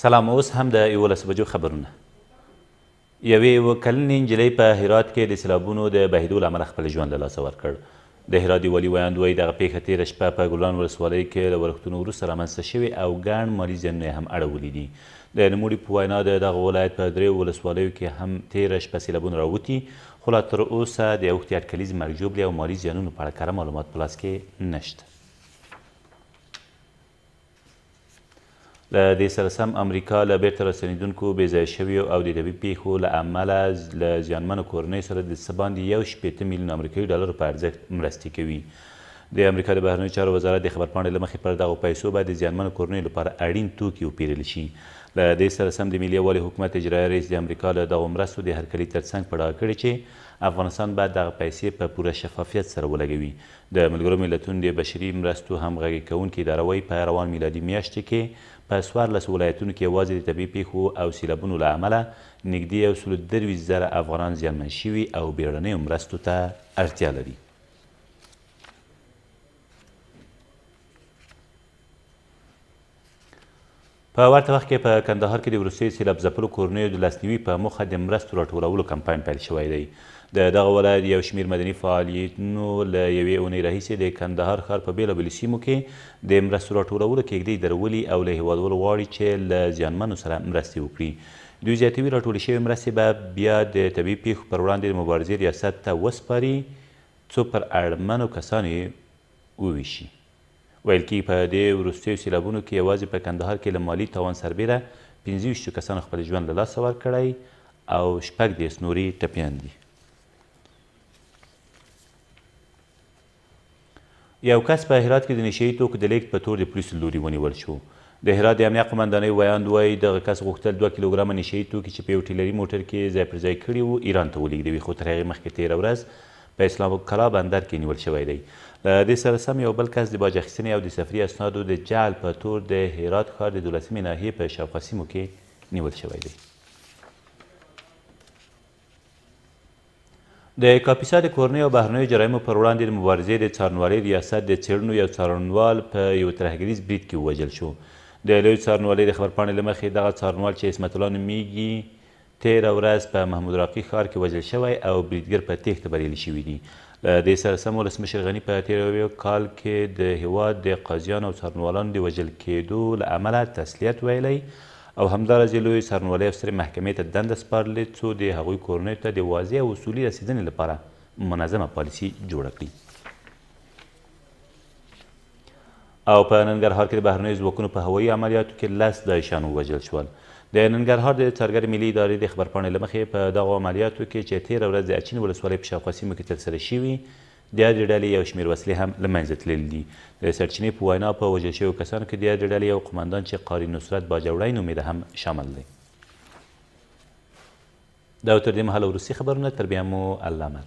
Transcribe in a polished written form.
سلام. اوس هم د 11 بجو خبرونه. یوې 7 کلنې نجلۍ په هرات کې د سیلابونو د بهیدو له امله خپل ژوند له لاسه ورکړ. د هرات د والي ویاند وایي دغه پیښه تېره شپه په ګلران ولسوالۍ کې له ورښتونو وروسته رامنځته شوې او ګڼ مالي زیانونه یې هم اړولي دي. د نوموړي په وینا د دغه ولایت په 3 ولسوالیو کې هم تېره شپه سیلابونه راوتي، خو لا تر اوسه د اوښتې اټکلیز مرګ ژوبلې او مالي زیانونو په اړه کره معلومات په لاس کې نشته. له دې سره سم امریکا له بیرته راستنېدونکو بې ځایه شویو او د طبیعي پیښو له امله له زیانمنو کورنیو سره د څه باندې 1.8 میلیون امریکایي ډالرو په ارزښت مرستې کوي. د امریکا د بهرنیو چارو وزارت د خبرپاڼې له مخې پر دغو پیسو باید د زیانمنو کورنیو لپاره اړین توکي وپېرل شي. له دې سره سم د ملي یووالي حکومت اجرایي رئیس د امریکا له دغو مرستو د هرکلي ترڅنګ په ډاګه کړې چې افغانستان باید دغه پیسې په پوره شفافیت سره ولګوي. د ملګرو ملتونو د بشري مرستو همغږي کوونکې اداره وایي په روان میلادي میاشت کې په 14 ولایتونو کې یوازې د طبیعي پیښو او سیلابونو له امله نږدې 123,000 افغانان زیانمن شوي او بیړنیو مرستو ته اړتیا لري. په ورته وخت کې په کندهار کې د وروستیو سیلاب ځپلو کورنیو د لاسنیوي په موخه د مرستو راټولولو کمپاین پیل شوی دی. د دغه ولایت یو شمېر مدني فعالیتونو له یوې اونۍ راهیسې د کندهار ښار په بېلابېلو سیمو کې د مرستو راټولولو کېږدۍ درولي او له هېوادوالو غواړي چې له زیانمنو سره مرستې وکړي. دوی زیاتوي راټولې شوې مرستې به بیا د طبیعي پیښو پر وړاندې د مبارزې ریاست ته وسپاري څو پر اړمنو کسانو یې وویشي. ویل کېږي په دې وروستیو سیلابونو کې یوازې په کندهار کې له مالي تاوان سربیره 25 کسانو خپل ژوند له لاسه ورکړی او 10 نورې ټپیان دي. یو کس په هرات کې د نشه یي توکو د لیږد په تور د پولیسو لوري ونیول شو. د هرات د امنیه قمندانۍ ویاند وایي دغه کس غوښتل 2 کیلوګرامه نشه یي توکي چې په یو ټیلري موټر کې ځای پر ځای کړي وو ایران ته ولېږدوي، خو تر هغې مخکې تېره ورځ په اسلام کلا بندر کې نیول شوی دی. له دې سره سم یو بل کس د باج اخیستنې او د سفري اسنادو د جعل په تور د هرات ښار د 12مې ناحیې په شاوخوا سیمو کې نیول شوی دی. د کاپیسا د کورنیو او بهرنیو جرایمو پر وړاندې د مبارزې د څارنوالۍ ریاست د څېړنو یو څارنوال په یو ترهګریز برید کې ووژل شو. د لوی څارنوالۍ د خبرپاڼې له مخې دغه څارنوال چې عصمت الله نومیږي تېره ورځ په محمود راقي ښار کې وژل شوی او بریدګر په تېښته بریالي شوي دي. له دې سره سم ولسمشر غني په تېره کال کې د هېواد د قاضیانو او څارنوالانو د وژل کېدو له امله تسلیت ویلی او همداراز یې لویې څارنوالۍ او سترې محکمې ته دنده سپارلې څو د هغوی کورنیو ته د واضح او اصولي رسېدنې لپاره منظمه پالیسي جوړه کړي. او په ننګرهار کې د بهرنیو ځواکونو په هوایي عملیاتو کې 10 داعشیان ووژل شول. د ننګرهار د څارګر ملي ادارې د خبرپاڼې له مخې په دغو عملیاتو کې چې تېره ورځ د اچین ولسوالۍ په شاوخوا سیمو کې ترسره شوي د یادې ډلې یو شمېر وسلې هم له منځه تللي دي. د سرچینې په وینا په وژل شویو کسانو کې د یادې ډلې یو قمندان چې قاري نصرت باجوړی نومېده هم شامل دی. دا تر دې مهاله وروستي خبرونه، تر بیا مو الله امان.